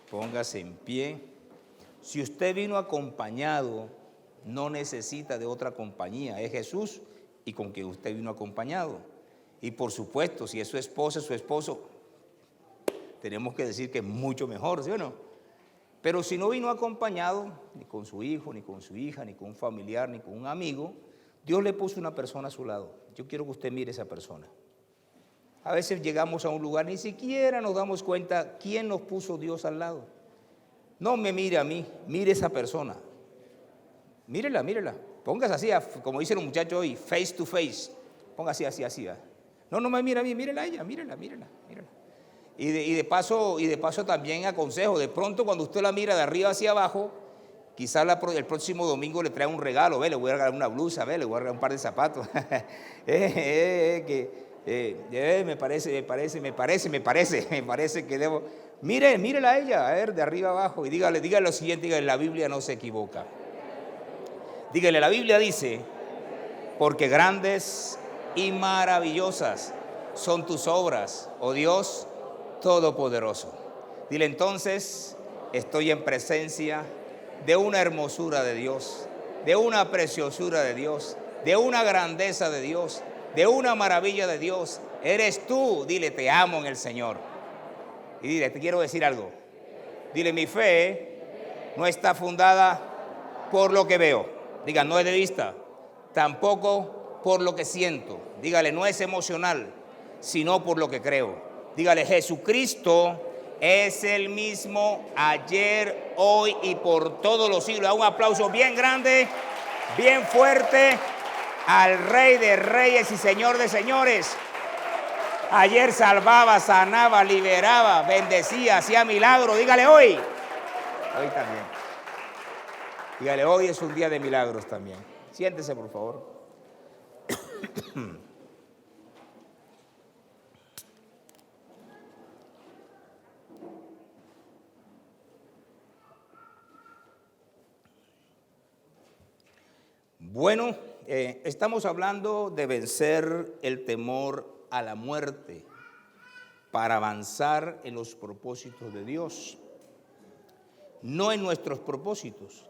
Póngase en pie. Si usted vino acompañado, no necesita de otra compañía. Es Jesús y con quien usted vino acompañado. Y por supuesto, si es su esposa, su esposo, tenemos que decir que es mucho mejor, ¿sí o no? Pero si no vino acompañado, ni con su hijo, ni con su hija, ni con un familiar, ni con un amigo, Dios le puso una persona a su lado. Yo quiero que usted mire a esa persona. A veces llegamos a un lugar, ni siquiera nos damos cuenta quién nos puso Dios al lado. No me mire a mí, mire a esa persona. Mírela, mírela. Póngase así, como dice el muchacho hoy, face to face. Póngase así, así. No, no me mira a mí, mírela a ella, mírela. Y de paso también aconsejo, de pronto cuando usted la mira de arriba hacia abajo, quizás el próximo domingo le trae un regalo, le voy a regalar una blusa, le voy a regalar un par de zapatos. Me parece que debo. Mírela a ella, a ver, de arriba abajo, y dígale lo siguiente, dígale, la Biblia no se equivoca. Dígale, la Biblia dice, porque grandes y maravillosas son tus obras, oh Dios Todopoderoso. Dile entonces, estoy en presencia de una hermosura de Dios, de una preciosura de Dios, de una grandeza de Dios, de una maravilla de Dios. Eres tú. Dile, te amo en el Señor. Y dile, te quiero decir algo. Dile, mi fe no está fundada por lo que veo. Diga, no es de vista. Tampoco por lo que siento. Dígale, no es emocional, sino por lo que creo. Dígale, Jesucristo es el mismo ayer, hoy y por todos los siglos. Un aplauso bien grande, bien fuerte al Rey de Reyes y Señor de Señores. Ayer salvaba, sanaba, liberaba, bendecía, hacía milagros. Dígale hoy. Hoy también. Dígale, hoy es un día de milagros también. Siéntese, por favor. Bueno, estamos hablando de vencer el temor a la muerte para avanzar en los propósitos de Dios, no en nuestros propósitos.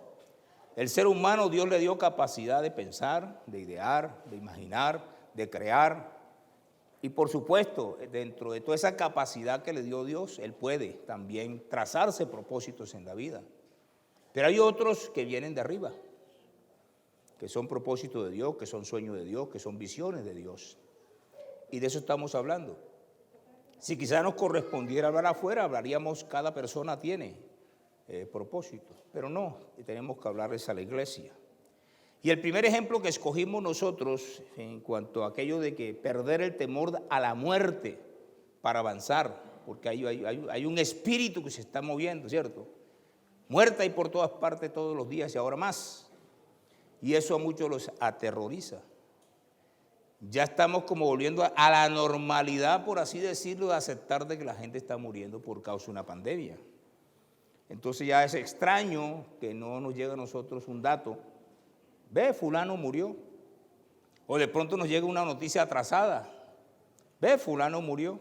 El ser humano, Dios le dio capacidad de pensar, de idear, de imaginar, de crear. Y por supuesto, dentro de toda esa capacidad que le dio Dios, Él puede también trazarse propósitos en la vida. Pero hay otros que vienen de arriba, que son propósitos de Dios, que son sueños de Dios, que son visiones de Dios. Y de eso estamos hablando. Si quizás nos correspondiera hablar afuera, hablaríamos, cada persona tiene propósitos, pero no, tenemos que hablarles a la iglesia. Y el primer ejemplo que escogimos nosotros en cuanto a aquello de que perder el temor a la muerte para avanzar, porque hay un espíritu que se está moviendo, ¿cierto? Muerte hay por todas partes todos los días y ahora más. Y eso a muchos los aterroriza. Ya estamos como volviendo a la normalidad, por así decirlo, de aceptar de que la gente está muriendo por causa de una pandemia. Entonces ya es extraño que no nos llegue a nosotros un dato. Ve, fulano murió. O de pronto nos llega una noticia atrasada. Ve, fulano murió.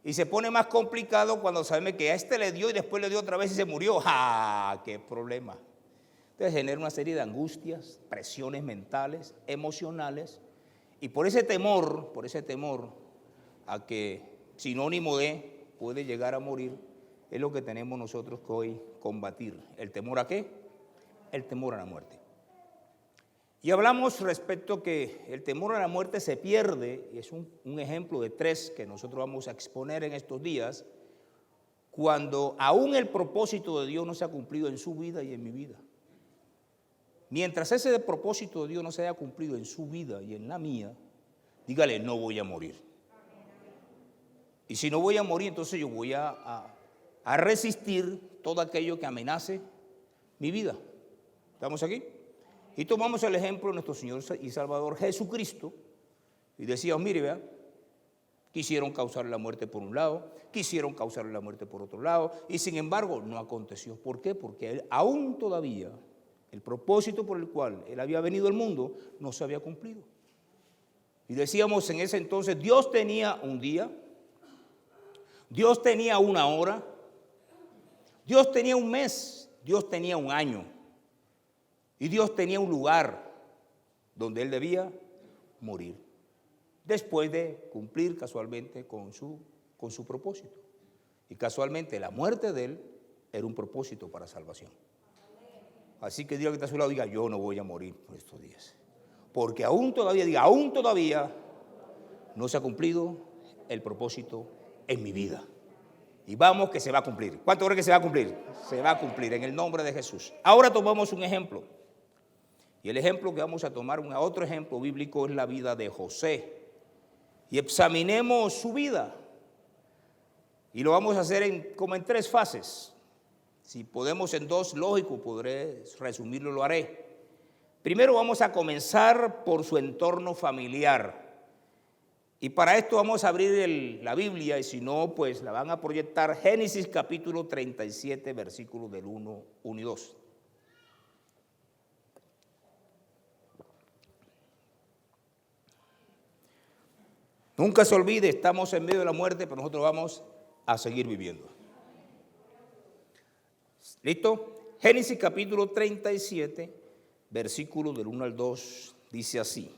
Y se pone más complicado cuando sabemos que a este le dio y después le dio otra vez y se murió. ¡Ah! ¡Qué problema! Entonces genera una serie de angustias, presiones mentales, emocionales. Y por ese temor a que sinónimo de puede llegar a morir, es lo que tenemos nosotros que hoy combatir. ¿El temor a qué? El temor a la muerte. Y hablamos respecto que el temor a la muerte se pierde, y es un ejemplo de 3 que nosotros vamos a exponer en estos días, cuando aún el propósito de Dios no se ha cumplido en su vida y en mi vida. Mientras ese propósito de Dios no se haya cumplido en su vida y en la mía, dígale, no voy a morir. Y si no voy a morir, entonces yo voy a resistir todo aquello que amenace mi vida. ¿Estamos aquí? Y tomamos el ejemplo de nuestro Señor y Salvador Jesucristo y decíamos, mire, vea, quisieron causarle la muerte por un lado, quisieron causarle la muerte por otro lado, y sin embargo no aconteció. ¿Por qué? Porque él aún todavía el propósito por el cual él había venido al mundo no se había cumplido. Y decíamos en ese entonces, Dios tenía un día, Dios tenía una hora, Dios tenía un mes, Dios tenía un año y Dios tenía un lugar donde él debía morir, después de cumplir casualmente con su propósito. Y casualmente la muerte de él era un propósito para salvación. Así que diga que está a su lado, diga, yo no voy a morir por estos días. Porque aún todavía no se ha cumplido el propósito en mi vida. Y vamos que se va a cumplir. ¿Cuánto cree que se va a cumplir? Se va a cumplir en el nombre de Jesús. Ahora tomamos un ejemplo. Y el ejemplo que vamos a tomar, otro ejemplo bíblico, es la vida de José. Y examinemos su vida. Y lo vamos a hacer como en 3 fases. Si podemos en 2, lógico, podré resumirlo, lo haré. Primero vamos a comenzar por su entorno familiar. Y para esto vamos a abrir la Biblia, y si no, pues la van a proyectar. Génesis capítulo 37, versículos del 1 y 2. Nunca se olvide, estamos en medio de la muerte, pero nosotros vamos a seguir viviendo. ¿Listo? Génesis capítulo 37, versículos del 1 al 2, dice así.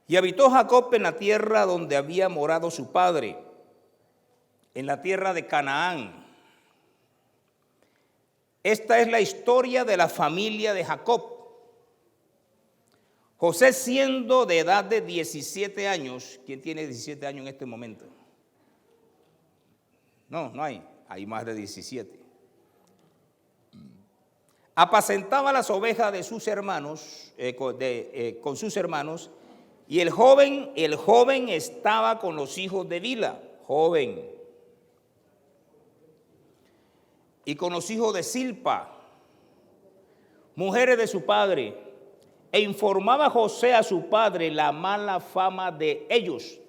Y habitó Jacob en la tierra donde había morado su padre, en la tierra de Canaán. Esta es la historia de la familia de Jacob. José, siendo de edad de 17 años, ¿quién tiene 17 años en este momento? No hay más de 17. Apacentaba las ovejas de sus hermanos, con sus hermanos, y el joven estaba con los hijos de Bilha, joven, y con los hijos de Zilpa, mujeres de su padre, e informaba José a su padre la mala fama de ellos.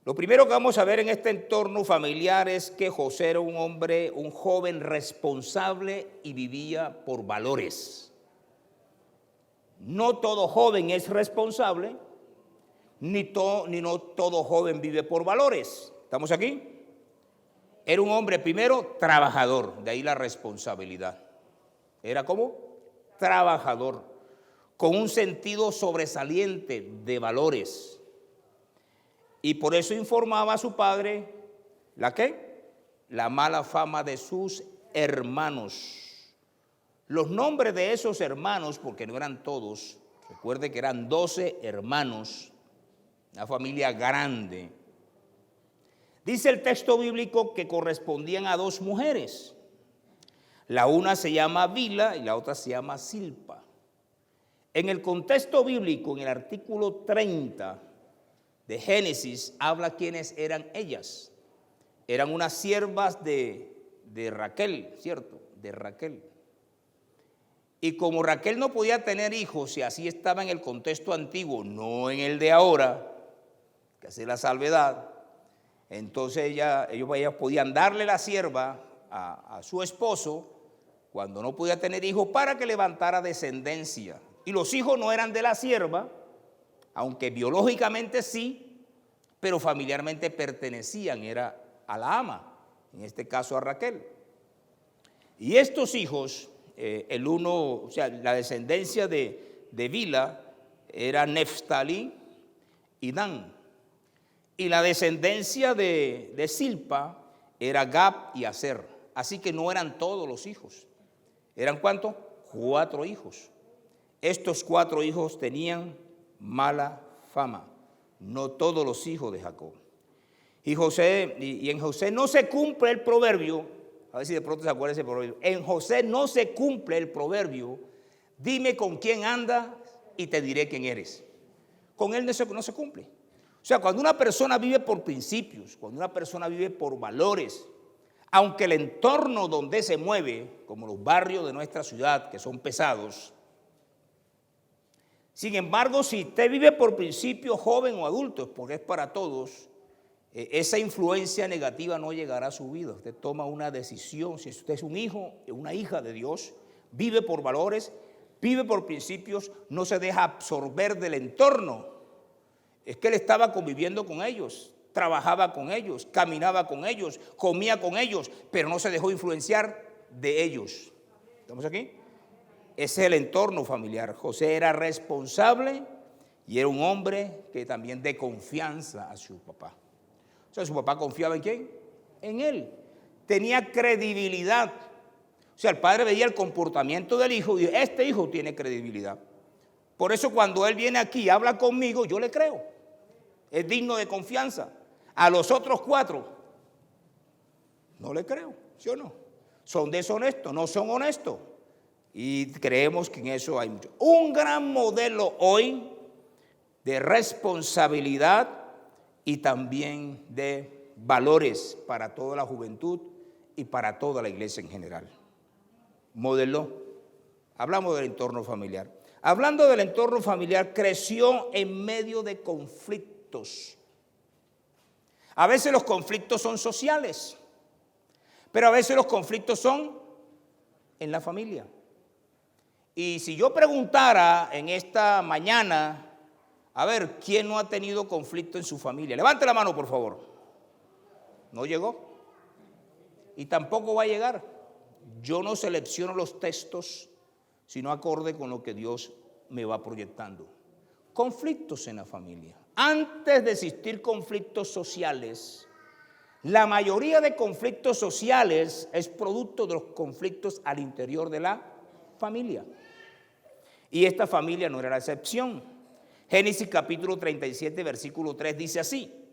Lo primero que vamos a ver en este entorno familiar es que José era un joven responsable y vivía por valores. No todo joven es responsable, ni no todo joven vive por valores. ¿Estamos aquí? Era un hombre primero trabajador, de ahí la responsabilidad. Era como trabajador, con un sentido sobresaliente de valores. Y por eso informaba a su padre, ¿la qué? La mala fama de sus hermanos. Los nombres de esos hermanos, porque no eran todos, recuerde que eran 12 hermanos, una familia grande. Dice el texto bíblico que correspondían a 2 mujeres. La una se llama Bilha y la otra se llama Zilpa. En el contexto bíblico, en el artículo 30 de Génesis, habla quiénes eran ellas. Eran unas siervas de Raquel, ¿cierto? De Raquel. Y como Raquel no podía tener hijos, y así estaba en el contexto antiguo, no en el de ahora, que hace la salvedad, entonces ellos podían darle la sierva a su esposo cuando no podía tener hijos para que levantara descendencia. Y los hijos no eran de la sierva, aunque biológicamente sí, pero familiarmente pertenecían, era a la ama, en este caso a Raquel. Y estos hijos, la descendencia de Bilha era Neftalí y Dan. Y la descendencia de Zilpa era Gad y Aser. Así que no eran todos los hijos. ¿Eran cuántos? 4 hijos. Estos 4 hijos tenían mala fama. No todos los hijos de Jacob. Y en José no se cumple el proverbio. A ver si de pronto se acuerda ese proverbio. En José no se cumple el proverbio. Dime con quién andas y te diré quién eres. Con él no se cumple. O sea, cuando una persona vive por principios, cuando una persona vive por valores, aunque el entorno donde se mueve, como los barrios de nuestra ciudad, que son pesados, sin embargo, si usted vive por principios, joven o adulto, porque es para todos, esa influencia negativa no llegará a su vida. Usted toma una decisión. Si usted es un hijo, una hija de Dios, vive por valores, vive por principios, no se deja absorber del entorno. Es que él estaba conviviendo con ellos, trabajaba con ellos, caminaba con ellos, comía con ellos, pero no se dejó influenciar de ellos. ¿Estamos aquí? Ese es el entorno familiar. José era responsable y era un hombre que también de confianza a su papá. O sea, su papá confiaba ¿en quién? En él. Tenía credibilidad. O sea, el padre veía el comportamiento del hijo y dijo, este hijo tiene credibilidad. Por eso cuando él viene aquí y habla conmigo, yo le creo. Es digno de confianza. A los otros 4, no le creo, ¿sí o no? Son deshonestos, no son honestos. Y creemos que en eso hay mucho. Un gran modelo hoy de responsabilidad y también de valores para toda la juventud y para toda la iglesia en general. Modelo. Hablamos del entorno familiar. Hablando del entorno familiar, creció en medio de conflictos. A veces los conflictos son sociales, pero a veces los conflictos son en la familia. Y si yo preguntara en esta mañana, a ver, ¿quién no ha tenido conflicto en su familia? Levante la mano, por favor. No llegó. Y tampoco va a llegar. Yo no selecciono los textos, sino acorde con lo que Dios me va proyectando. Conflictos en la familia. Antes de existir conflictos sociales, la mayoría de conflictos sociales es producto de los conflictos al interior de la familia. Y esta familia no era la excepción. Génesis capítulo 37, versículo 3 dice así: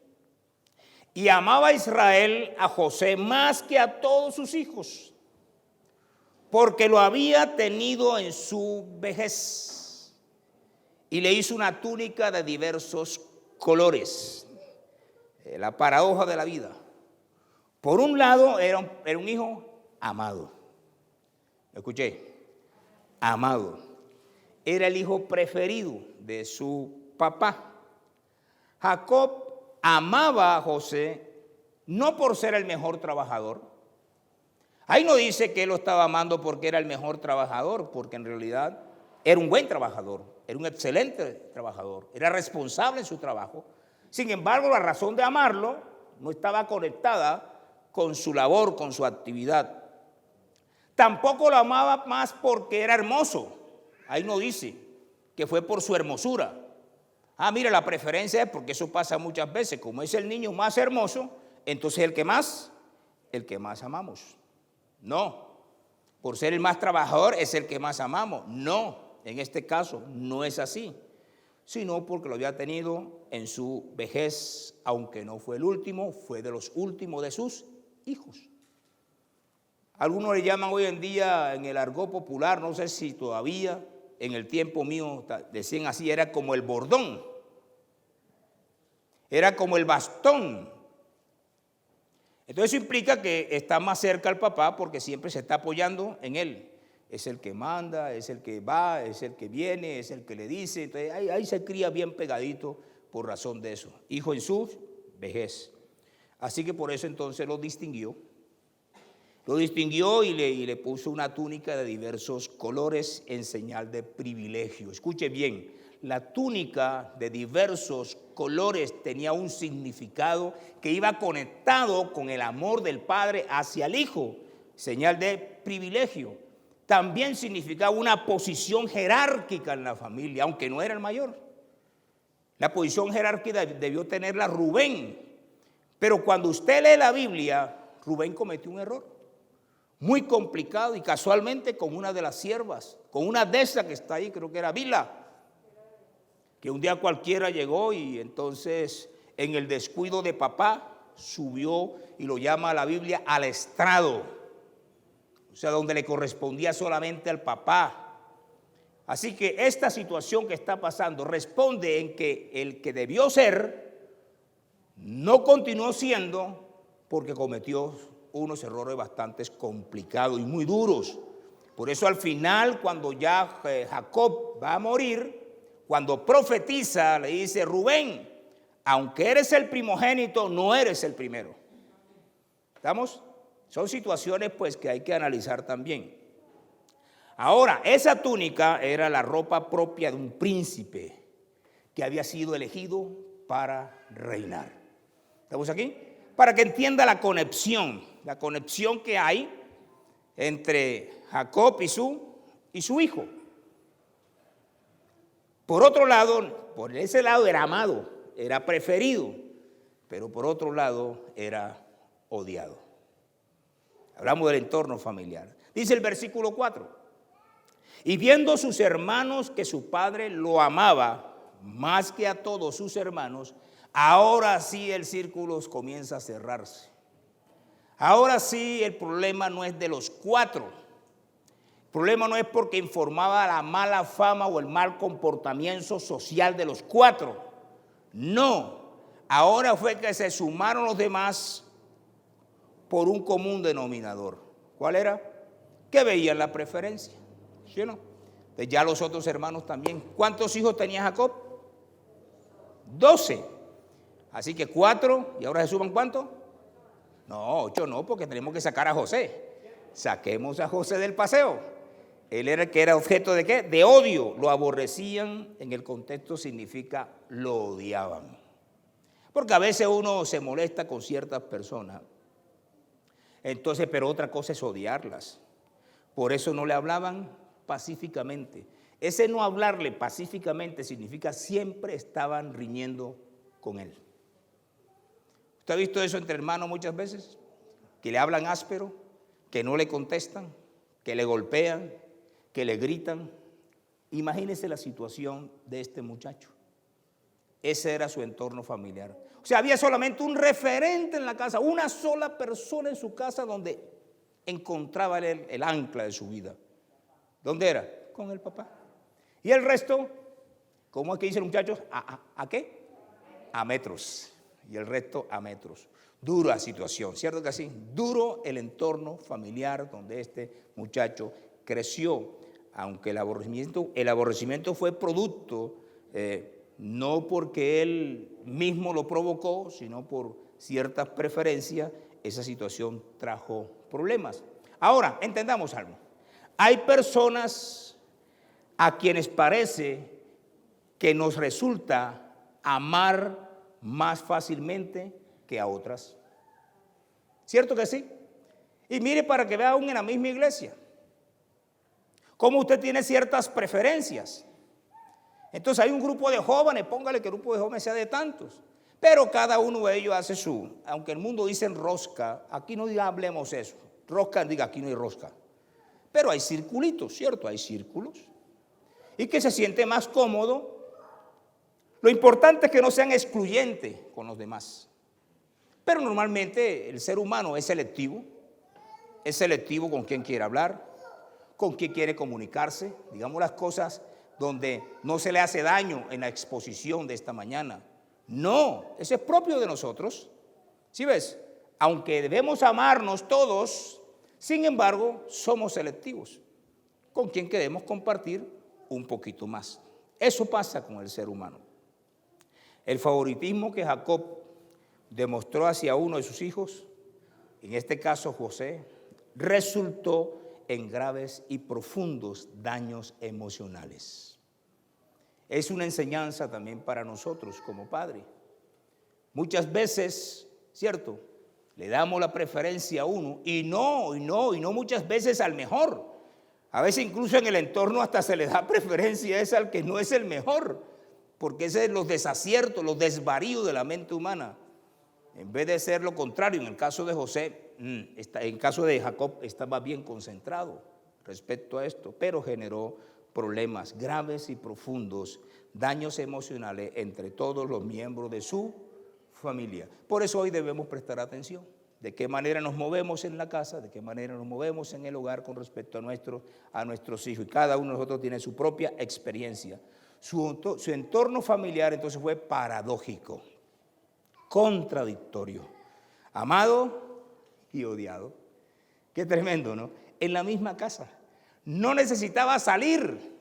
y amaba Israel a José más que a todos sus hijos, porque lo había tenido en su vejez, y le hizo una túnica de diversos colores. La paradoja de la vida. Por un lado era un hijo amado. Escuché, amado. Era el hijo preferido de su papá. Jacob amaba a José no por ser el mejor trabajador. Ahí no dice que él lo estaba amando porque era el mejor trabajador, porque en realidad era un buen trabajador, era un excelente trabajador, era responsable en su trabajo. Sin embargo, la razón de amarlo no estaba conectada con su labor, con su actividad. Tampoco lo amaba más porque era hermoso. Ahí no dice que fue por su hermosura. Mira, la preferencia es porque eso pasa muchas veces. Como es el niño más hermoso, entonces el que más amamos. No, por ser el más trabajador es el que más amamos. No, en este caso no es así, sino porque lo había tenido en su vejez, aunque no fue el último, fue de los últimos de sus hijos. Algunos le llaman hoy en día en el argot popular, no sé si todavía, en el tiempo mío decían así, era como el bordón, era como el bastón. Entonces eso implica que está más cerca al papá porque siempre se está apoyando en él. Es el que manda, es el que va, es el que viene, es el que le dice. Entonces ahí se cría bien pegadito por razón de eso. Hijo en su vejez. Así que por eso entonces lo distinguió. Lo distinguió y le puso una túnica de diversos colores en señal de privilegio. Escuche bien, la túnica de diversos colores tenía un significado que iba conectado con el amor del padre hacia el hijo, señal de privilegio. También significaba una posición jerárquica en la familia, aunque no era el mayor. La posición jerárquica debió tenerla Rubén, pero cuando usted lee la Biblia, Rubén cometió un error muy complicado y casualmente con una de las siervas, con una de esas que está ahí, creo que era Bila, que un día cualquiera llegó y entonces en el descuido de papá subió y lo llama a la Biblia al estrado, o sea, donde le correspondía solamente al papá. Así que esta situación que está pasando responde en que el que debió ser no continuó siendo porque cometió unos errores bastante complicados y muy duros. Por eso al final, cuando ya Jacob va a morir, cuando profetiza, le dice: Rubén, aunque eres el primogénito, no eres el primero. ¿Estamos? Son situaciones pues que hay que analizar también. Ahora, esa túnica era la ropa propia de un príncipe que había sido elegido para reinar. ¿Estamos aquí? Para que entienda la conexión que hay entre Jacob y su hijo. Por otro lado, por ese lado era amado, era preferido, pero por otro lado era odiado. Hablamos del entorno familiar. Dice el versículo 4, y viendo sus hermanos que su padre lo amaba más que a todos sus hermanos, ahora sí el círculo comienza a cerrarse. Ahora sí el problema no es de los 4. El problema no es porque informaba la mala fama o el mal comportamiento social de los 4. No, ahora fue que se sumaron los demás por un común denominador. ¿Cuál era? Que veían la preferencia. ¿Sí o no? Pues ya los otros hermanos también. ¿Cuántos hijos tenía Jacob? 12. Así que 4, ¿y ahora se suman cuánto? No, 8 no, porque tenemos que sacar a José. Saquemos a José del paseo. Él era el que era objeto de ¿qué? De odio. Lo aborrecían, en el contexto significa lo odiaban. Porque a veces uno se molesta con ciertas personas. Entonces, pero otra cosa es odiarlas. Por eso no le hablaban pacíficamente. Ese no hablarle pacíficamente significa siempre estaban riñendo con él. ¿Usted ha visto eso entre hermanos muchas veces? Que le hablan áspero, que no le contestan, que le golpean, que le gritan. Imagínese la situación de este muchacho. Ese era su entorno familiar. O sea, había solamente un referente en la casa, una sola persona en su casa donde encontraba el ancla de su vida. ¿Dónde era? Con el papá. Y el resto, ¿cómo es que dice el muchacho? ¿A qué? A metros. Y el resto a metros. Dura situación, ¿cierto que sí? Duro el entorno familiar donde este muchacho creció, aunque el aborrecimiento fue producto, no porque él mismo lo provocó, sino por ciertas preferencias, esa situación trajo problemas. Ahora, entendamos algo. Hay personas a quienes parece que nos resulta amar más fácilmente que a otras. ¿Cierto que sí? Y mire para que vea aún en la misma iglesia cómo usted tiene ciertas preferencias. Entonces hay un grupo de jóvenes, póngale que el grupo de jóvenes sea de tantos, pero cada uno de ellos hace aunque el mundo dice rosca, aquí no hablemos eso, rosca diga aquí no hay rosca, pero hay circulitos, ¿cierto? Hay círculos, y que se siente más cómodo. Lo importante es que no sean excluyentes con los demás, pero normalmente el ser humano es selectivo con quién quiere hablar, con quién quiere comunicarse, digamos las cosas donde no se le hace daño en la exposición de esta mañana. No, eso es propio de nosotros. ¿Sí ves? Aunque debemos amarnos todos, sin embargo, somos selectivos con quien queremos compartir un poquito más. Eso pasa con el ser humano. El favoritismo que Jacob demostró hacia uno de sus hijos, en este caso José, resultó en graves y profundos daños emocionales. Es una enseñanza también para nosotros como padres. Muchas veces, ¿cierto?, le damos la preferencia a uno y no muchas veces al mejor. A veces incluso en el entorno hasta se le da preferencia al que no es el mejor, porque ese es los desaciertos, los desvaríos de la mente humana. En vez de ser lo contrario, en el caso de José, en el caso de Jacob estaba bien concentrado respecto a esto, pero generó problemas graves y profundos, daños emocionales entre todos los miembros de su familia. Por eso hoy debemos prestar atención. De qué manera nos movemos en la casa, de qué manera nos movemos en el hogar con respecto a nuestros hijos. Y cada uno de nosotros tiene su propia experiencia. Su entorno familiar entonces fue paradójico, contradictorio, amado y odiado. Qué tremendo, ¿no? En la misma casa. No necesitaba salir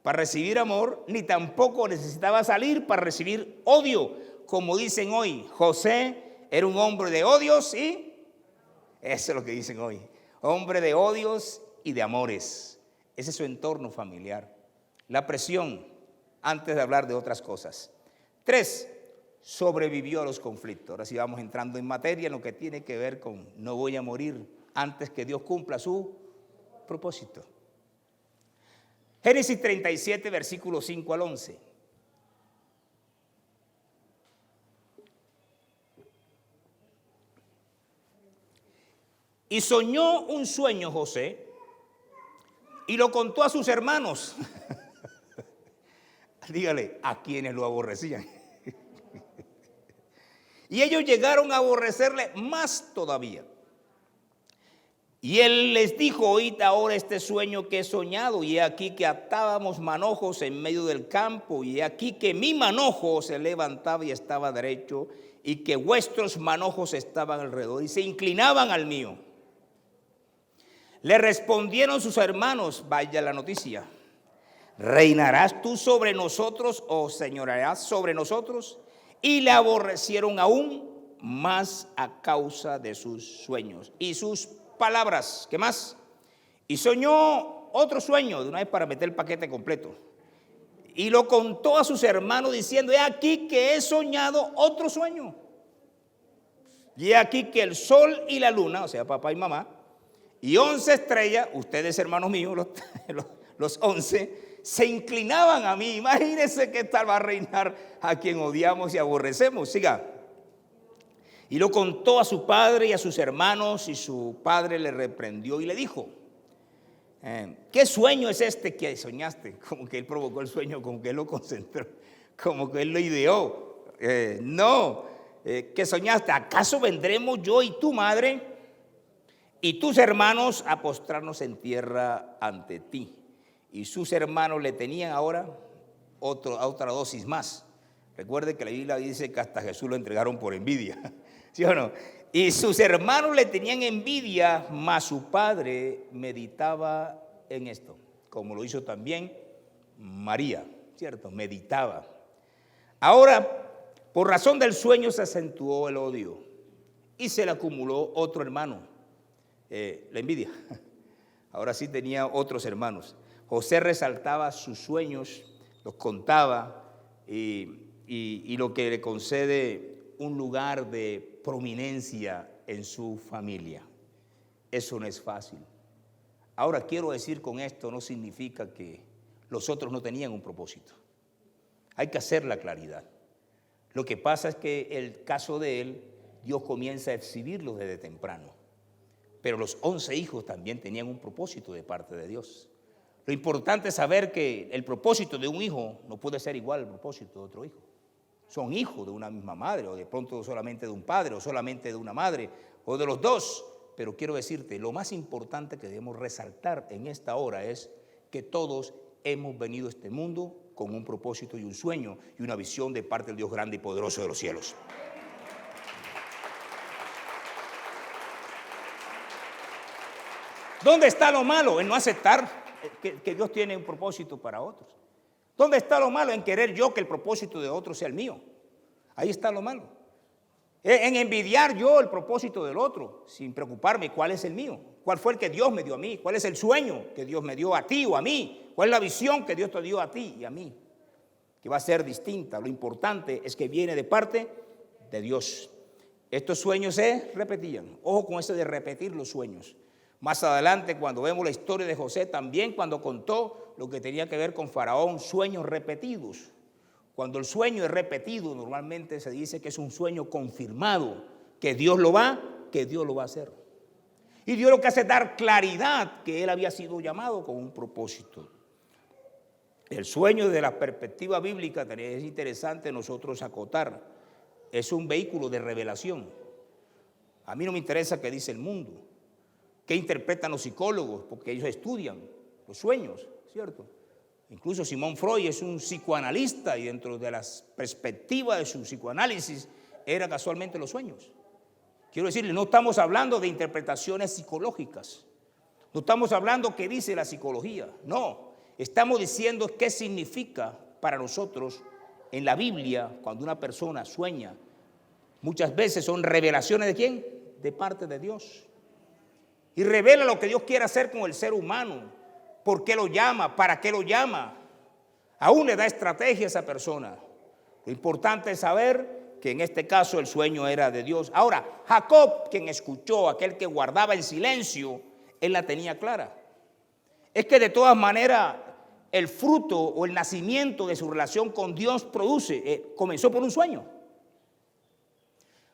para recibir amor, ni tampoco necesitaba salir para recibir odio. Como dicen hoy, José era un hombre de odios y eso es lo que dicen hoy, hombre de odios y de amores. Ese es su entorno familiar. La presión, antes de hablar de otras cosas. 3, sobrevivió a los conflictos. Ahora sí vamos entrando en materia en lo que tiene que ver con no voy a morir antes que Dios cumpla su propósito. Génesis 37, versículos 5 al 11. Y soñó un sueño José y lo contó a sus hermanos. Dígale, a quienes lo aborrecían. Y ellos llegaron a aborrecerle más todavía. Y él les dijo, oíd ahora este sueño que he soñado, y he aquí que atábamos manojos en medio del campo, y he aquí que mi manojo se levantaba y estaba derecho, y que vuestros manojos estaban alrededor y se inclinaban al mío. Le respondieron sus hermanos, vaya la noticia, ¿reinarás tú sobre nosotros o señorearás sobre nosotros? Y le aborrecieron aún más a causa de sus sueños y sus palabras. ¿Qué más? Y soñó otro sueño, de una vez para meter el paquete completo. Y lo contó a sus hermanos diciendo, he aquí que he soñado otro sueño. Y he aquí que el sol y la luna, o sea, papá y mamá, y 11 estrellas, ustedes hermanos míos, los 11, se inclinaban a mí. Imagínense qué tal va a reinar a quien odiamos y aborrecemos. Siga. Y lo contó a su padre y a sus hermanos, y su padre le reprendió y le dijo, ¿qué sueño es este que soñaste? Como que él provocó el sueño, como que él lo concentró, como que él lo ideó. ¿Qué soñaste? ¿Acaso vendremos yo y tu madre y tus hermanos a postrarnos en tierra ante ti? Y sus hermanos le tenían ahora otra dosis más. Recuerde que la Biblia dice que hasta Jesús lo entregaron por envidia. ¿Sí o no? Y sus hermanos le tenían envidia, mas su padre meditaba en esto, como lo hizo también María, ¿cierto? Meditaba. Ahora, por razón del sueño se acentuó el odio y se le acumuló otro hermano, la envidia. Ahora sí tenía otros hermanos. José resaltaba sus sueños, los contaba y lo que le concede un lugar de prominencia en su familia. Eso no es fácil. Ahora quiero decir con esto, no significa que los otros no tenían un propósito. Hay que hacer la claridad. Lo que pasa es que el caso de él, Dios comienza a exhibirlo desde temprano. Pero los 11 hijos también tenían un propósito de parte de Dios. Lo importante es saber que el propósito de un hijo no puede ser igual al propósito de otro hijo. Son hijos de una misma madre, o de pronto solamente de un padre, o solamente de una madre, o de los dos. Pero quiero decirte, lo más importante que debemos resaltar en esta hora es que todos hemos venido a este mundo con un propósito y un sueño y una visión de parte del Dios grande y poderoso de los cielos. ¿Dónde está lo malo? En no aceptar que Dios tiene un propósito para otros. ¿Dónde está lo malo? En querer yo que el propósito de otro sea el mío. Ahí está lo malo. En envidiar yo el propósito del otro, sin preocuparme cuál es el mío, cuál fue el que Dios me dio a mí, cuál es el sueño que Dios me dio a ti o a mí, cuál es la visión que Dios te dio a ti y a mí, que va a ser distinta. Lo importante es que viene de parte de Dios. Estos sueños se repetían. Ojo con eso de repetir los sueños. Más adelante, cuando vemos la historia de José, también cuando contó lo que tenía que ver con Faraón, sueños repetidos. Cuando el sueño es repetido, normalmente se dice que es un sueño confirmado, que Dios lo va a hacer. Y Dios lo que hace es dar claridad que él había sido llamado con un propósito. El sueño desde la perspectiva bíblica es interesante nosotros acotar. Es un vehículo de revelación. A mí no me interesa qué dice el mundo, qué interpretan los psicólogos, porque ellos estudian los sueños, ¿cierto? Incluso Sigmund Freud es un psicoanalista y dentro de las perspectivas de su psicoanálisis era casualmente los sueños. Quiero decirle, no estamos hablando de interpretaciones psicológicas, no estamos hablando qué dice la psicología, no, estamos diciendo qué significa para nosotros en la Biblia cuando una persona sueña. Muchas veces son revelaciones ¿de quién? De parte de Dios. Y revela lo que Dios quiere hacer con el ser humano. ¿Por qué lo llama? ¿Para qué lo llama? Aún le da estrategia a esa persona. Lo importante es saber que en este caso el sueño era de Dios. Ahora, Jacob, quien escuchó, aquel que guardaba el silencio, él la tenía clara. Es que de todas maneras el fruto o el nacimiento de su relación con Dios comenzó por un sueño.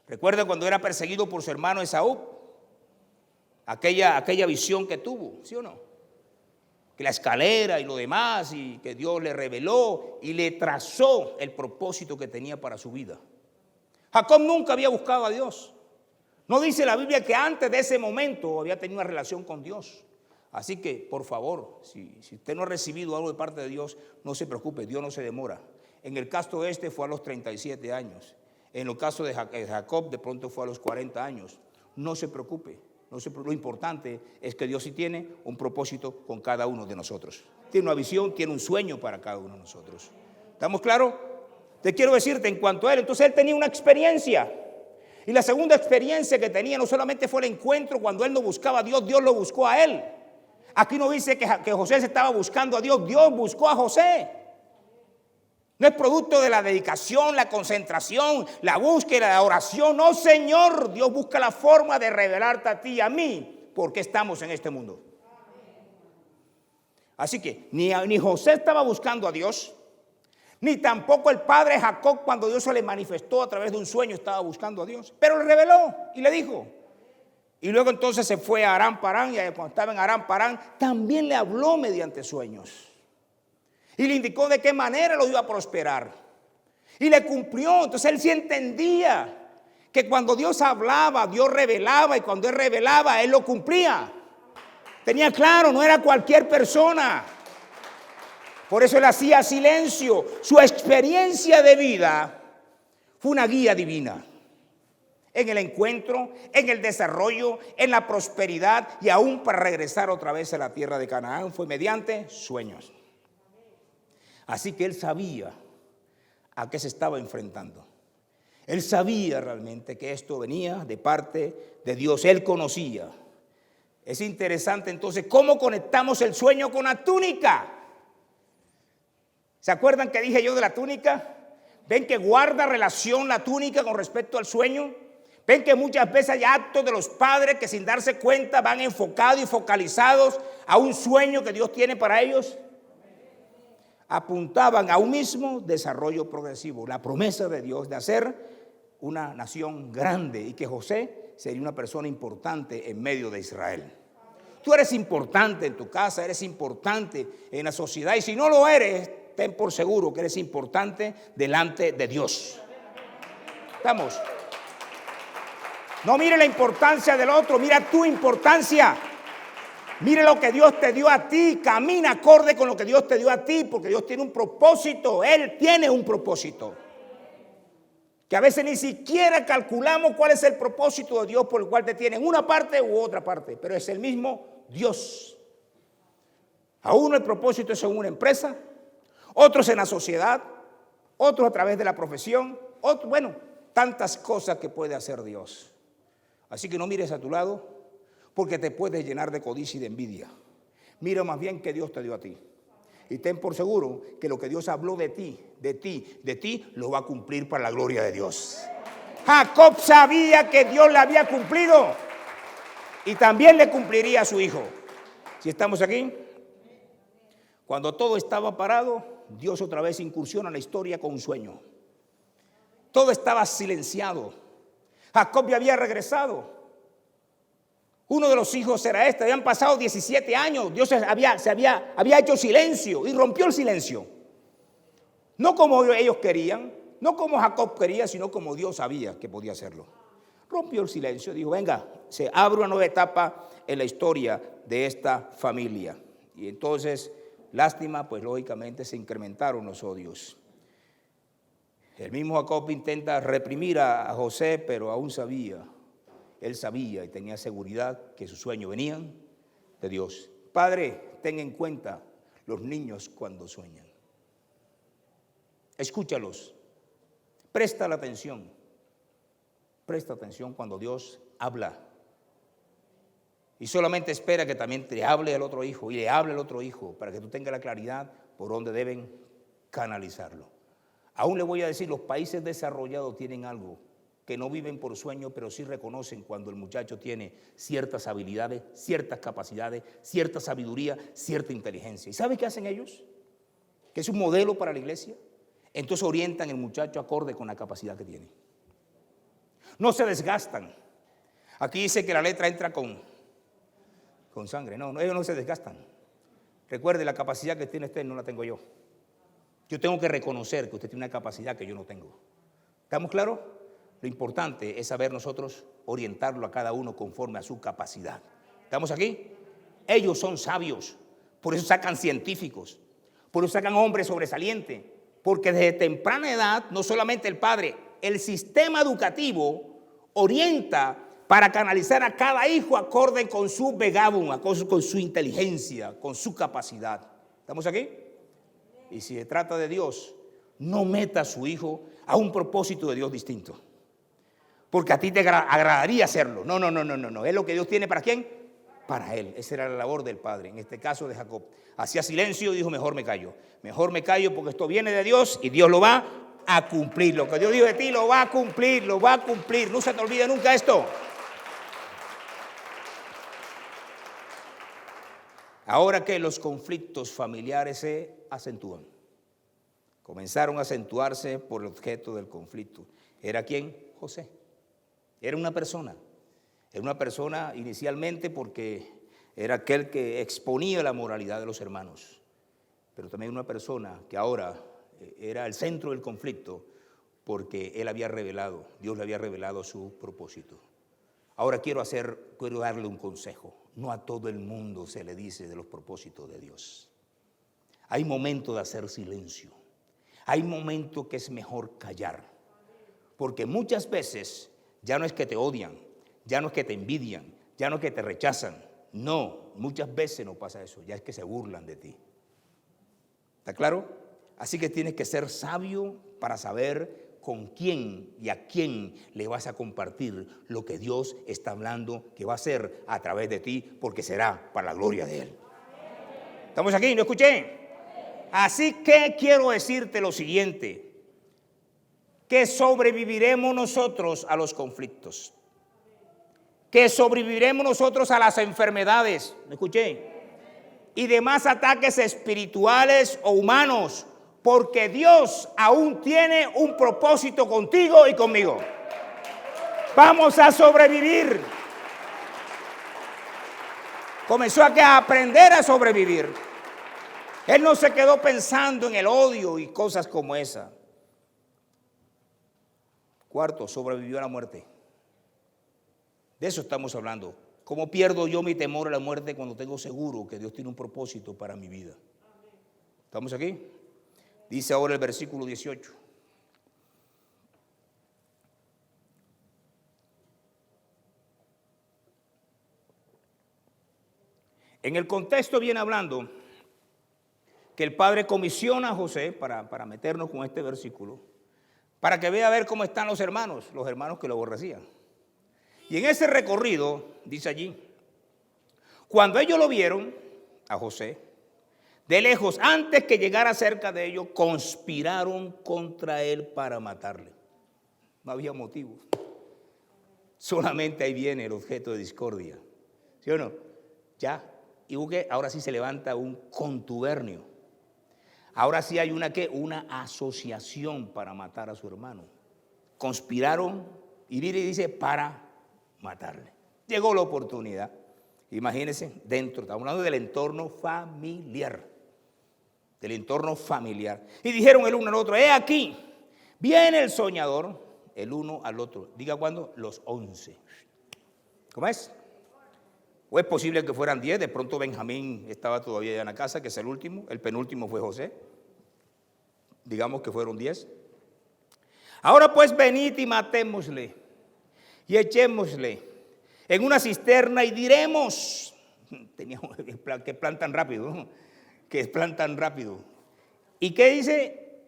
Recuerda cuando era perseguido por su hermano Esaú, aquella visión que tuvo, ¿sí o no? Que la escalera y lo demás, y que Dios le reveló y le trazó el propósito que tenía para su vida. Jacob nunca había buscado a Dios. No dice la Biblia que antes de ese momento había tenido una relación con Dios. Así que, por favor, si usted no ha recibido algo de parte de Dios, no se preocupe, Dios no se demora. En el caso de este fue a los 37 años. En el caso de Jacob, de pronto fue a los 40 años. No se preocupe. Lo importante es que Dios sí tiene un propósito con cada uno de nosotros. Tiene una visión, tiene un sueño para cada uno de nosotros. ¿Estamos claros? Te quiero decirte en cuanto a él. Entonces él tenía una experiencia. Y la segunda experiencia que tenía no solamente fue el encuentro cuando él no buscaba a Dios, Dios lo buscó a él. Aquí no dice que José se estaba buscando a Dios, Dios buscó a José. No es producto de la dedicación, la concentración, la búsqueda, la oración. No, Señor, Dios busca la forma de revelarte a ti y a mí por qué estamos en este mundo. Así que ni José estaba buscando a Dios, ni tampoco el padre Jacob, cuando Dios se le manifestó a través de un sueño, estaba buscando a Dios. Pero le reveló y le dijo. Y luego entonces se fue a Aram Parán, y cuando estaba en Aram Parán también le habló mediante sueños. Y le indicó de qué manera lo iba a prosperar. Y le cumplió. Entonces él sí entendía que cuando Dios hablaba, Dios revelaba, y cuando él revelaba, él lo cumplía. Tenía claro, no era cualquier persona. Por eso él hacía silencio. Su experiencia de vida fue una guía divina. En el encuentro, en el desarrollo, en la prosperidad y aún para regresar otra vez a la tierra de Canaán fue mediante sueños. Así que él sabía a qué se estaba enfrentando. Él sabía realmente que esto venía de parte de Dios. Él conocía. Es interesante entonces cómo conectamos el sueño con la túnica. ¿Se acuerdan que dije yo de la túnica? ¿Ven que guarda relación la túnica con respecto al sueño? Ven que muchas veces hay actos de los padres que sin darse cuenta van enfocados y focalizados a un sueño que Dios tiene para ellos. Apuntaban a un mismo desarrollo progresivo, la promesa de Dios de hacer una nación grande y que José sería una persona importante en medio de Israel. Tú eres importante en tu casa, eres importante en la sociedad, y si no lo eres, ten por seguro que eres importante delante de Dios. ¿Estamos? No mire la importancia del otro, mira tu importancia. Mire lo que Dios te dio a ti, camina acorde con lo que Dios te dio a ti, porque Dios tiene un propósito, Él tiene un propósito. Que a veces ni siquiera calculamos cuál es el propósito de Dios por el cual te tiene en una parte u otra parte, pero es el mismo Dios. A uno el propósito es en una empresa, otros en la sociedad, otros a través de la profesión, otros, bueno, tantas cosas que puede hacer Dios. Así que no mires a tu lado, porque te puedes llenar de codicia y de envidia. Mira más bien que Dios te dio a ti. Y ten por seguro que lo que Dios habló de ti, lo va a cumplir para la gloria de Dios. Jacob sabía que Dios le había cumplido y también le cumpliría a su hijo. Si estamos aquí, cuando todo estaba parado, Dios otra vez incursiona en la historia con un sueño. Todo estaba silenciado. Jacob ya había regresado. Uno de los hijos era este. Habían pasado 17 años. Dios había hecho silencio y rompió el silencio. No como ellos querían, no como Jacob quería, sino como Dios sabía que podía hacerlo. Rompió el silencio, dijo, venga, se abre una nueva etapa en la historia de esta familia. Y entonces, lástima, pues lógicamente se incrementaron los odios. El mismo Jacob intenta reprimir a José, pero aún él sabía y tenía seguridad que sus sueños venían de Dios. Padre, ten en cuenta los niños cuando sueñan. Escúchalos, presta atención cuando Dios habla. Y solamente espera que también te hable al otro hijo y le hable al otro hijo para que tú tengas la claridad por donde deben canalizarlo. Aún le voy a decir, los países desarrollados tienen algo, que no viven por sueño, pero sí reconocen cuando el muchacho tiene ciertas habilidades, ciertas capacidades, cierta sabiduría, cierta inteligencia. ¿Y sabe qué hacen ellos? Que es un modelo para la iglesia. Entonces orientan al muchacho acorde con la capacidad que tiene. No se desgastan. Aquí dice que la letra entra con sangre. No, ellos no se desgastan. Recuerde, la capacidad que tiene usted no la tengo yo. Yo tengo que reconocer que usted tiene una capacidad que yo no tengo. ¿Estamos claros? Lo importante es saber nosotros orientarlo a cada uno conforme a su capacidad. ¿Estamos aquí? Ellos son sabios, por eso sacan científicos, por eso sacan hombres sobresalientes, porque desde temprana edad, no solamente el padre, el sistema educativo orienta para canalizar a cada hijo acorde con su begabum, con su inteligencia, con su capacidad. ¿Estamos aquí? Y si se trata de Dios, no meta a su hijo a un propósito de Dios distinto. Porque a ti te agradaría hacerlo. No. Es lo que Dios tiene ¿para quién? Para él. Esa era la labor del padre, en este caso de Jacob. Hacía silencio y dijo, mejor me callo. Mejor me callo porque esto viene de Dios y Dios lo va a cumplir. Lo que Dios dijo de ti lo va a cumplir, lo va a cumplir. No se te olvide nunca esto. Ahora que los conflictos familiares se acentúan, comenzaron a acentuarse por el objeto del conflicto. ¿Era quién? José. Era una persona inicialmente porque era aquel que exponía la moralidad de los hermanos, pero también una persona que ahora era el centro del conflicto porque él había revelado, Dios le había revelado su propósito. Ahora quiero darle un consejo. No a todo el mundo se le dice de los propósitos de Dios. Hay momentos de hacer silencio. Hay momentos que es mejor callar. Porque muchas veces ya no es que te odian, ya no es que te envidian, ya no es que te rechazan. No, muchas veces no pasa eso, ya es que se burlan de ti. ¿Está claro? Así que tienes que ser sabio para saber con quién y a quién le vas a compartir lo que Dios está hablando que va a hacer a través de ti, porque será para la gloria de Él. ¿Estamos aquí? ¿No escuché? Así que quiero decirte lo siguiente, que sobreviviremos nosotros a los conflictos, que sobreviviremos nosotros a las enfermedades, ¿me escuché? Y demás ataques espirituales o humanos, porque Dios aún tiene un propósito contigo y conmigo. Vamos a sobrevivir. Comenzó a aprender a sobrevivir. Él no se quedó pensando en el odio y cosas como esa. Cuarto, sobrevivió a la muerte. De eso estamos hablando. ¿Cómo pierdo yo mi temor a la muerte cuando tengo seguro que Dios tiene un propósito para mi vida? ¿Estamos aquí? Dice ahora el versículo 18. En el contexto viene hablando que el padre comisiona a José, para meternos con este versículo, para que vea a ver cómo están los hermanos que lo aborrecían. Y en ese recorrido, dice allí, cuando ellos lo vieron, a José, de lejos, antes que llegara cerca de ellos, conspiraron contra él para matarle. No había motivo. Solamente ahí viene el objeto de discordia. ¿Sí o no? Ya. Y ahora sí se levanta un contubernio. Ahora sí hay una asociación para matar a su hermano. Conspiraron y dice para matarle. Llegó la oportunidad. Imagínense, estamos hablando del entorno familiar. Del entorno familiar. Y dijeron el uno al otro, aquí, viene el soñador, el uno al otro. Diga cuándo, los 11. ¿Cómo es? O es posible que fueran 10, de pronto Benjamín estaba todavía en la casa, que es el último, el penúltimo fue José. Digamos que fueron 10. Ahora pues venid y matémosle y echémosle en una cisterna y diremos, teníamos que plan tan rápido, ¿no? Que es plan tan rápido. ¿Y qué dice?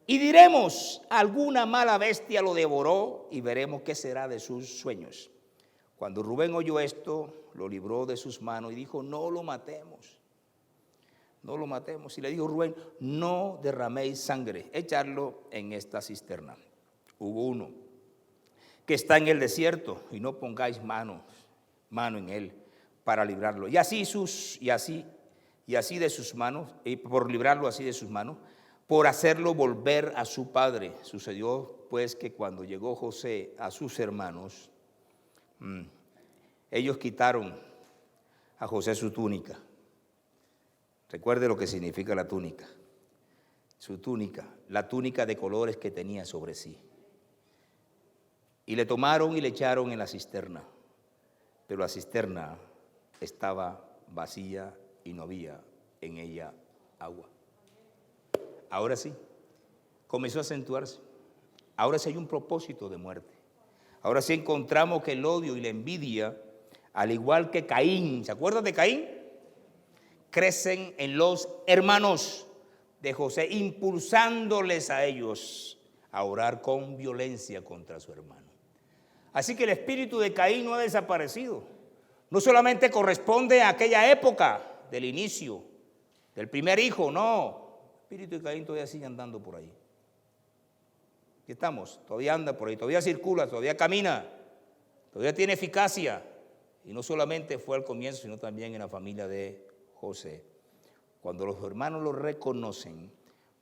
Y diremos, alguna mala bestia lo devoró y veremos qué será de sus sueños. Cuando Rubén oyó esto, lo libró de sus manos y dijo, no lo matemos. no lo matemos. Y le dijo Rubén, no derraméis sangre, echarlo en esta cisterna. Hubo uno que está en el desierto y no pongáis mano en él para librarlo. Y así de sus manos, y por librarlo así de sus manos, por hacerlo volver a su padre. Sucedió pues que cuando llegó José a sus hermanos, ellos quitaron a José su túnica. Recuerde lo que significa la túnica. Su túnica, la túnica de colores que tenía sobre sí. Y le tomaron y le echaron en la cisterna. Pero la cisterna estaba vacía y no había en ella agua. Ahora sí, comenzó a acentuarse. Ahora sí hay un propósito de muerte. Ahora sí encontramos que el odio y la envidia, al igual que Caín, ¿se acuerdan de Caín? Crecen en los hermanos de José, impulsándoles a ellos a orar con violencia contra su hermano. Así que el espíritu de Caín no ha desaparecido. No solamente corresponde a aquella época del inicio, del primer hijo, no. El espíritu de Caín todavía sigue andando por ahí. Aquí estamos, todavía anda por ahí, todavía circula, todavía camina, todavía tiene eficacia. Y no solamente fue al comienzo, sino también en la familia de José. Cuando los hermanos lo reconocen,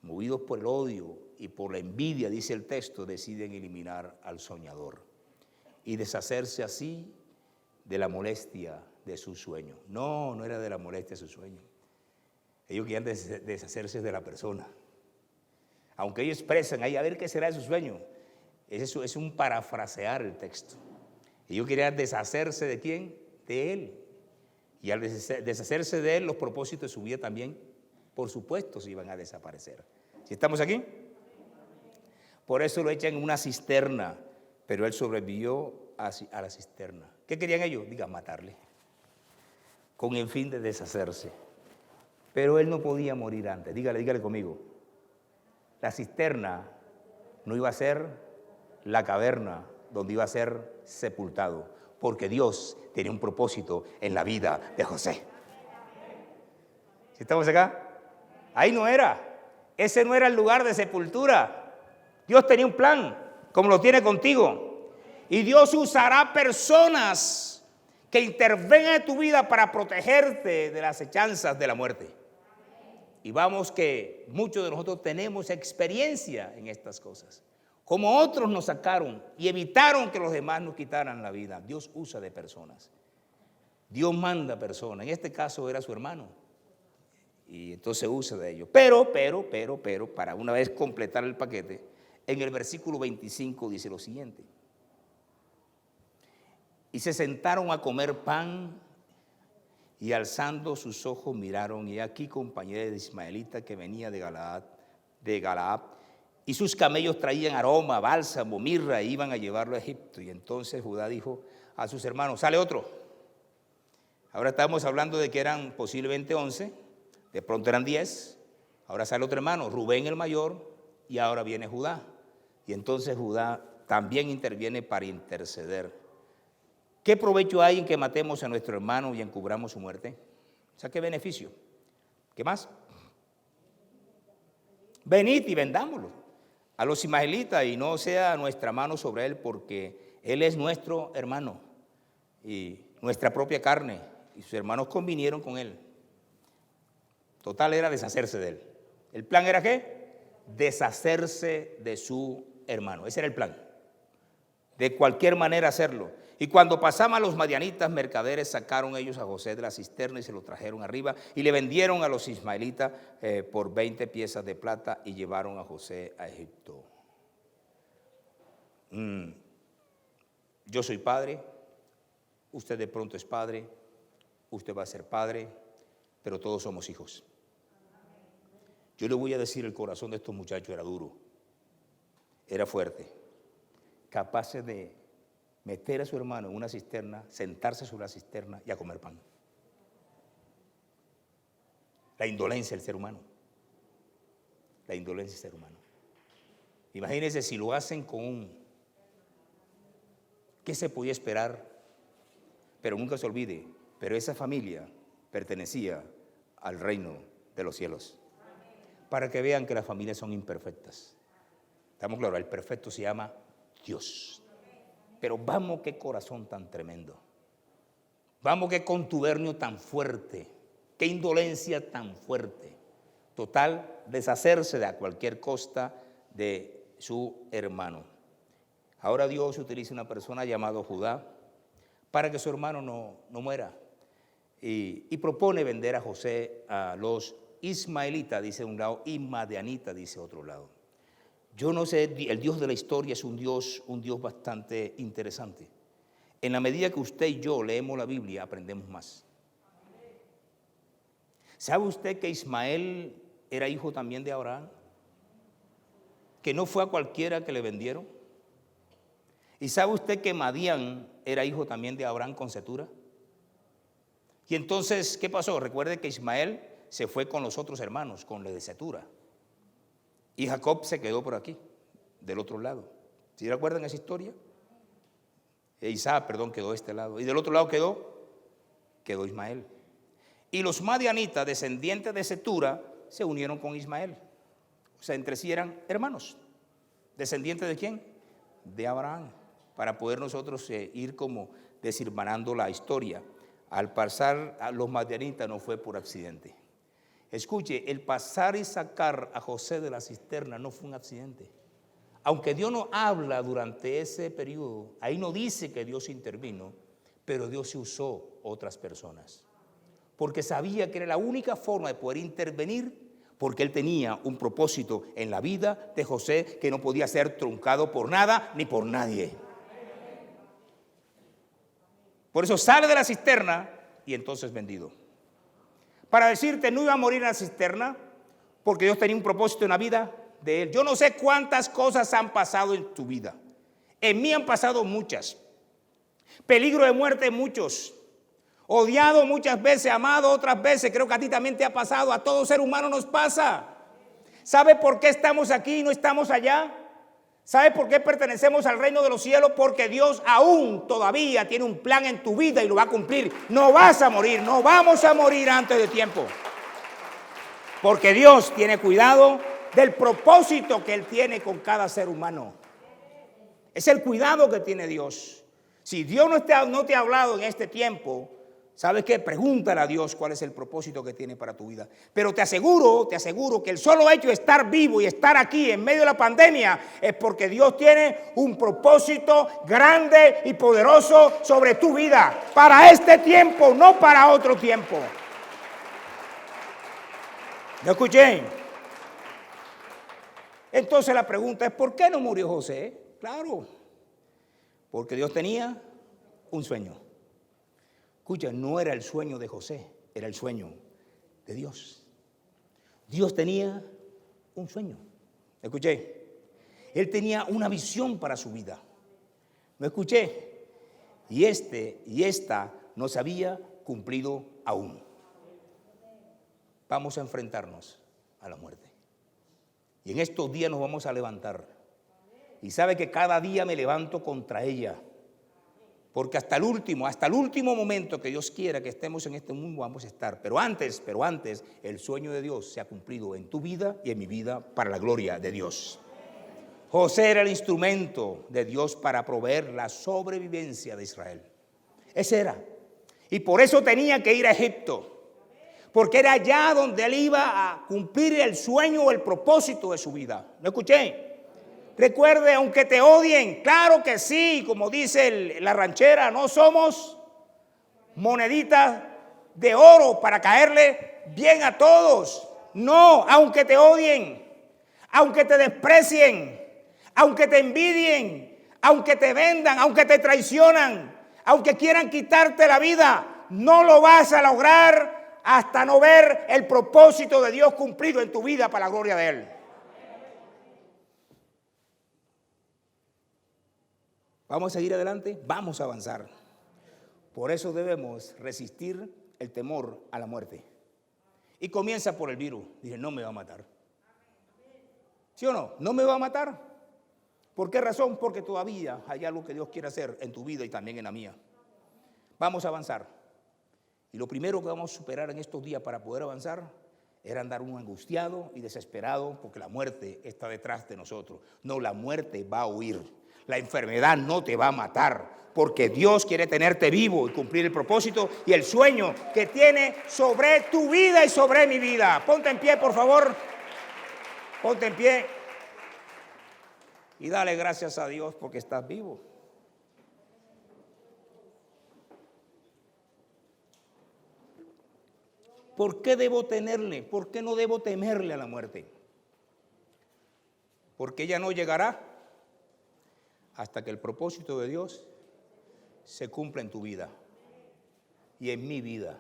movidos por el odio y por la envidia, dice el texto, deciden eliminar al soñador y deshacerse así de la molestia de su sueño. No era de la molestia de su sueño. Ellos querían deshacerse de la persona. Aunque ellos expresan ahí, a ver qué será de su sueño. Eso es un parafrasear el texto. Ellos querían deshacerse ¿de quién? De él. Y al deshacerse de él, los propósitos de su vida también, por supuesto, se iban a desaparecer. ¿Sí estamos aquí? Por eso lo echan en una cisterna, pero él sobrevivió a la cisterna. ¿Qué querían ellos? Diga, matarle, con el fin de deshacerse. Pero él no podía morir antes. Dígale conmigo. La cisterna no iba a ser la caverna donde iba a ser sepultado, porque Dios tenía un propósito en la vida de José. ¿Sí estamos acá? Ahí no era. Ese no era el lugar de sepultura. Dios tenía un plan, como lo tiene contigo. Y Dios usará personas que intervengan en tu vida para protegerte de las acechanzas de la muerte. Y vamos que muchos de nosotros tenemos experiencia en estas cosas. Como otros nos sacaron y evitaron que los demás nos quitaran la vida. Dios usa de personas. Dios manda personas. En este caso era su hermano. Y entonces usa de ellos. Pero, para una vez completar el paquete, en el versículo 25 dice lo siguiente. Y se sentaron a comer pan y alzando sus ojos miraron, y aquí compañeros de ismaelita que venía de Galaad, y sus camellos traían aroma, bálsamo, mirra, e iban a llevarlo a Egipto. Y entonces Judá dijo a sus hermanos, sale otro. Ahora estamos hablando de que eran posiblemente 11, de pronto eran 10, ahora sale otro hermano, Rubén el mayor, y ahora viene Judá. Y entonces Judá también interviene para interceder. ¿Qué provecho hay en que matemos a nuestro hermano y encubramos su muerte? O sea, ¿qué beneficio? ¿Qué más? Venid y vendámoslo a los ismaelitas y no sea nuestra mano sobre él, porque él es nuestro hermano y nuestra propia carne, y sus hermanos convinieron con él. Total era deshacerse de él. ¿El plan era qué? Deshacerse de su hermano. Ese era el plan. De cualquier manera hacerlo. Y cuando pasaban los madianitas, mercaderes, sacaron ellos a José de la cisterna y se lo trajeron arriba y le vendieron a los ismaelitas por 20 piezas de plata y llevaron a José a Egipto. Yo soy padre, usted de pronto es padre, usted va a ser padre, pero todos somos hijos. Yo le voy a decir, el corazón de estos muchachos era duro, era fuerte, capaces de meter a su hermano en una cisterna, sentarse sobre la cisterna y a comer pan. La indolencia del ser humano. La indolencia del ser humano. Imagínense si lo hacen con ¿qué se podía esperar? Pero nunca se olvide, pero esa familia pertenecía al reino de los cielos. Para que vean que las familias son imperfectas. Estamos claros, el perfecto se llama Dios. Pero vamos, qué corazón tan tremendo. Vamos, qué contubernio tan fuerte. Qué indolencia tan fuerte. Total, deshacerse de a cualquier costa de su hermano. Ahora Dios utiliza una persona llamada Judá para que su hermano no muera. Y propone vender a José a los ismaelitas, dice un lado, y madianitas, dice otro lado. Yo no sé, el Dios de la historia es un Dios bastante interesante. En la medida que usted y yo leemos la Biblia, aprendemos más. ¿Sabe usted que Ismael era hijo también de Abraham? Que no fue a cualquiera que le vendieron. ¿Y sabe usted que Madián era hijo también de Abraham con Cetura? Y entonces, ¿qué pasó? Recuerde que Ismael se fue con los otros hermanos, con los de Cetura. Y Jacob se quedó por aquí, del otro lado. ¿Sí recuerdan esa historia? Isaac, quedó de este lado. Y del otro lado quedó Ismael. Y los madianitas, descendientes de Cetura, se unieron con Ismael. O sea, entre sí eran hermanos. ¿Descendientes de quién? De Abraham. Para poder nosotros ir como deshermanando la historia. Al pasar a los madianitas no fue por accidente. Escuche, el pasar y sacar a José de la cisterna no fue un accidente. Aunque Dios no habla durante ese periodo, ahí no dice que Dios intervino, pero Dios se usó otras personas. Porque sabía que era la única forma de poder intervenir, porque Él tenía un propósito en la vida de José que no podía ser truncado por nada ni por nadie. Por eso sale de la cisterna y entonces vendido. Para decirte, no iba a morir en la cisterna, porque Dios tenía un propósito en la vida de él. Yo no sé cuántas cosas han pasado en tu vida. En mí han pasado muchas. Peligro de muerte muchos. Odiado muchas veces, amado otras veces. Creo que a ti también te ha pasado. A todo ser humano nos pasa. ¿Sabe por qué estamos aquí y no estamos allá? ¿Sabe por qué pertenecemos al reino de los cielos? Porque Dios aún todavía tiene un plan en tu vida y lo va a cumplir. No vas a morir, no vamos a morir antes de tiempo. Porque Dios tiene cuidado del propósito que Él tiene con cada ser humano. Es el cuidado que tiene Dios. Si Dios no te ha hablado en este tiempo, ¿sabes qué? Pregúntale a Dios cuál es el propósito que tiene para tu vida. Pero te aseguro que el solo hecho de estar vivo y estar aquí en medio de la pandemia es porque Dios tiene un propósito grande y poderoso sobre tu vida. Para este tiempo, no para otro tiempo. ¿Lo escuché? Entonces la pregunta es, ¿por qué no murió José? Claro, porque Dios tenía un sueño. Escucha, no era el sueño de José, era el sueño de Dios. Dios tenía un sueño. ¿Escuché? Él tenía una visión para su vida. ¿Me escuché? Y esta no se había cumplido aún. Vamos a enfrentarnos a la muerte. Y en estos días nos vamos a levantar. Y sabe que cada día me levanto contra ella. Porque hasta el último momento que Dios quiera que estemos en este mundo vamos a estar. Pero antes, el sueño de Dios se ha cumplido en tu vida y en mi vida para la gloria de Dios. José era el instrumento de Dios para proveer la sobrevivencia de Israel. Ese era. Y por eso tenía que ir a Egipto. Porque era allá donde él iba a cumplir el sueño o el propósito de su vida. ¿No escuché? Recuerde, aunque te odien, claro que sí, como dice la ranchera, no somos moneditas de oro para caerle bien a todos. No, aunque te odien, aunque te desprecien, aunque te envidien, aunque te vendan, aunque te traicionan, aunque quieran quitarte la vida, no lo vas a lograr hasta no ver el propósito de Dios cumplido en tu vida para la gloria de Él. ¿Vamos a seguir adelante? Vamos a avanzar. Por eso debemos resistir el temor a la muerte. Y comienza por el virus. Dije, no me va a matar. ¿Sí o no? No me va a matar. ¿Por qué razón? Porque todavía hay algo que Dios quiere hacer en tu vida y también en la mía. Vamos a avanzar. Y lo primero que vamos a superar en estos días para poder avanzar era andar uno angustiado y desesperado porque la muerte está detrás de nosotros. No, la muerte va a huir. La enfermedad no te va a matar, porque Dios quiere tenerte vivo y cumplir el propósito y el sueño que tiene sobre tu vida y sobre mi vida. Ponte en pie, por favor. Ponte en pie y dale gracias a Dios porque estás vivo. ¿Por qué debo tenerle? ¿Por qué no debo temerle a la muerte? Porque ella no llegará hasta que el propósito de Dios se cumpla en tu vida y en mi vida.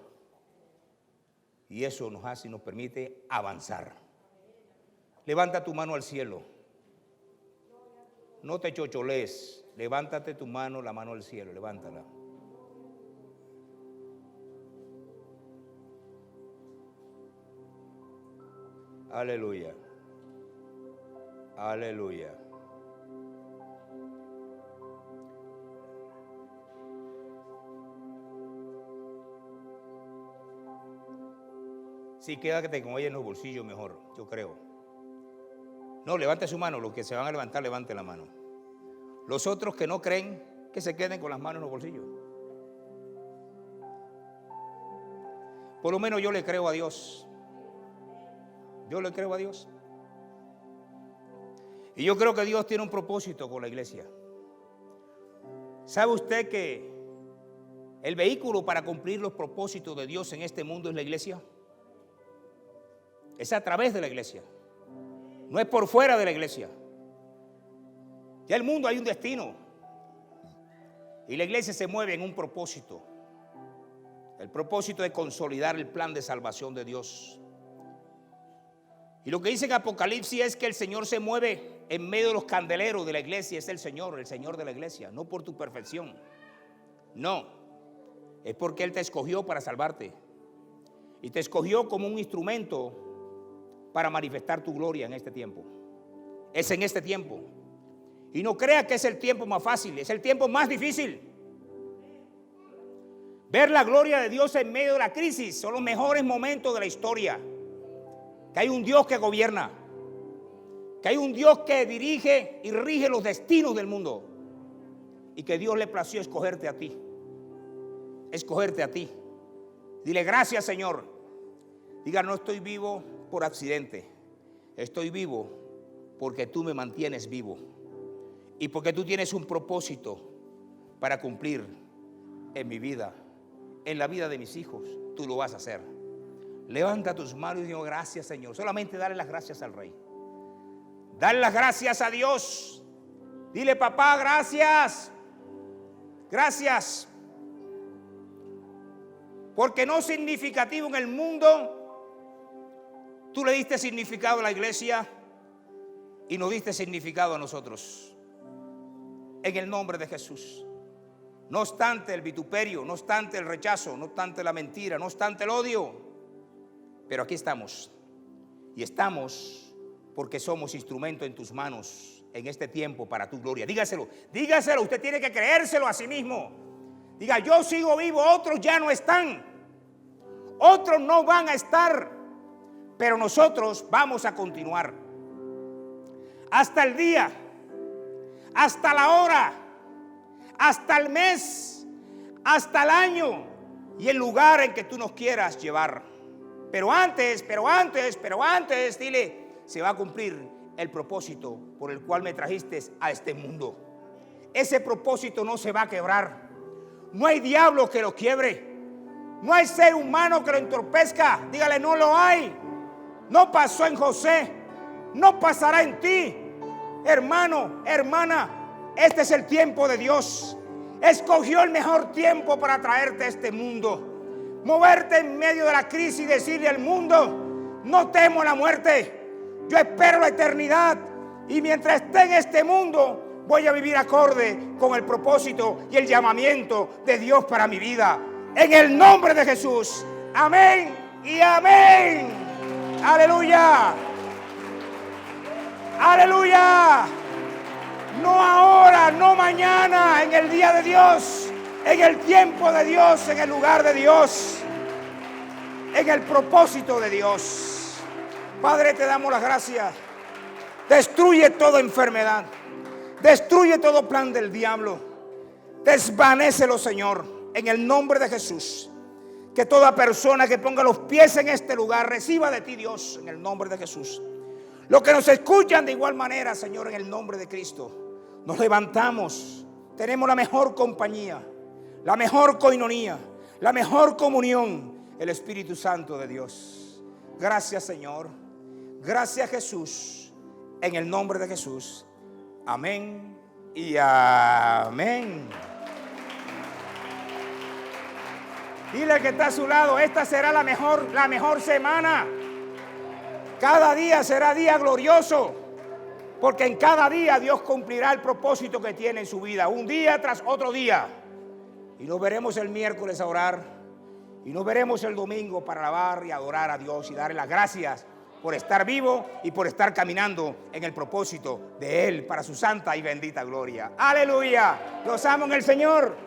Y eso nos hace y nos permite avanzar. Levanta tu mano al cielo. No te chocholees. Levántate tu mano, la mano al cielo, levántala. Aleluya. Aleluya. Sí, quédate con ella en los bolsillos mejor, yo creo. No, levante su mano. Los que se van a levantar, levante la mano. Los otros que no creen, que se queden con las manos en los bolsillos. Por lo menos yo le creo a Dios. Yo le creo a Dios. Y yo creo que Dios tiene un propósito con la iglesia. ¿Sabe usted que el vehículo para cumplir los propósitos de Dios en este mundo es la iglesia? Es a través de la iglesia. No es por fuera de la iglesia. Ya el mundo hay un destino. Y la iglesia se mueve en un propósito. El propósito de consolidar el plan de salvación de Dios. Y lo que dice en Apocalipsis es que el Señor se mueve en medio de los candeleros de la iglesia. Es el Señor de la iglesia. No por tu perfección. No. Es porque Él te escogió para salvarte. Y te escogió como un instrumento para manifestar tu gloria en este tiempo. Es en este tiempo. Y no crea que es el tiempo más fácil, es el tiempo más difícil. Ver la gloria de Dios en medio de la crisis son los mejores momentos de la historia. Que hay un Dios que gobierna, que hay un Dios que dirige y rige los destinos del mundo, y que Dios le plació escogerte a ti. Escogerte a ti. Dile gracias, Señor. Diga, no estoy vivo por accidente, estoy vivo porque tú me mantienes vivo y porque tú tienes un propósito para cumplir en mi vida, en la vida de mis hijos. Tú lo vas a hacer. Levanta tus manos y digo gracias, Señor. Solamente dale las gracias al Rey. Dale las gracias a Dios. Dile, papá, gracias. Gracias. Porque no significativo en el mundo. Tú le diste significado a la iglesia y nos diste significado a nosotros. En el nombre de Jesús. No obstante el vituperio, no obstante el rechazo, no obstante la mentira, no obstante el odio. Pero aquí estamos. Y estamos porque somos instrumento en tus manos en este tiempo para tu gloria. Dígaselo, dígaselo. Usted tiene que creérselo a sí mismo. Diga, yo sigo vivo, otros ya no están. Otros no van a estar. Pero nosotros vamos a continuar hasta el día, hasta la hora, hasta el mes, hasta el año y el lugar en que tú nos quieras llevar. Pero antes, dile, se va a cumplir el propósito por el cual me trajiste a este mundo. Ese propósito no se va a quebrar. No hay diablo que lo quiebre. No hay ser humano que lo entorpezca. Dígale, no lo hay. No pasó en José, no pasará en ti. Hermano, hermana, este es el tiempo de Dios. Escogió el mejor tiempo para traerte a este mundo. Moverte en medio de la crisis y decirle al mundo, no temo la muerte, yo espero la eternidad. Y mientras esté en este mundo, voy a vivir acorde con el propósito y el llamamiento de Dios para mi vida. En el nombre de Jesús. Amén y amén. Aleluya. Aleluya. No ahora, no mañana, en el día de Dios, en el tiempo de Dios, en el lugar de Dios, en el propósito de Dios. Padre, te damos las gracias. Destruye toda enfermedad. Destruye todo plan del diablo. Desvanécelo, Señor, en el nombre de Jesús. Que toda persona que ponga los pies en este lugar reciba de ti, Dios, en el nombre de Jesús. Los que nos escuchan de igual manera, Señor, en el nombre de Cristo. Nos levantamos. Tenemos la mejor compañía, la mejor coinonía, la mejor comunión, el Espíritu Santo de Dios. Gracias, Señor. Gracias, Jesús. En el nombre de Jesús. Amén y amén. Dile al que está a su lado, esta será la mejor semana. Cada día será día glorioso, porque en cada día Dios cumplirá el propósito que tiene en su vida, un día tras otro día. Y nos veremos el miércoles a orar, y nos veremos el domingo para alabar y adorar a Dios y darle las gracias por estar vivo y por estar caminando en el propósito de Él para su santa y bendita gloria. ¡Aleluya! Los amo en el Señor.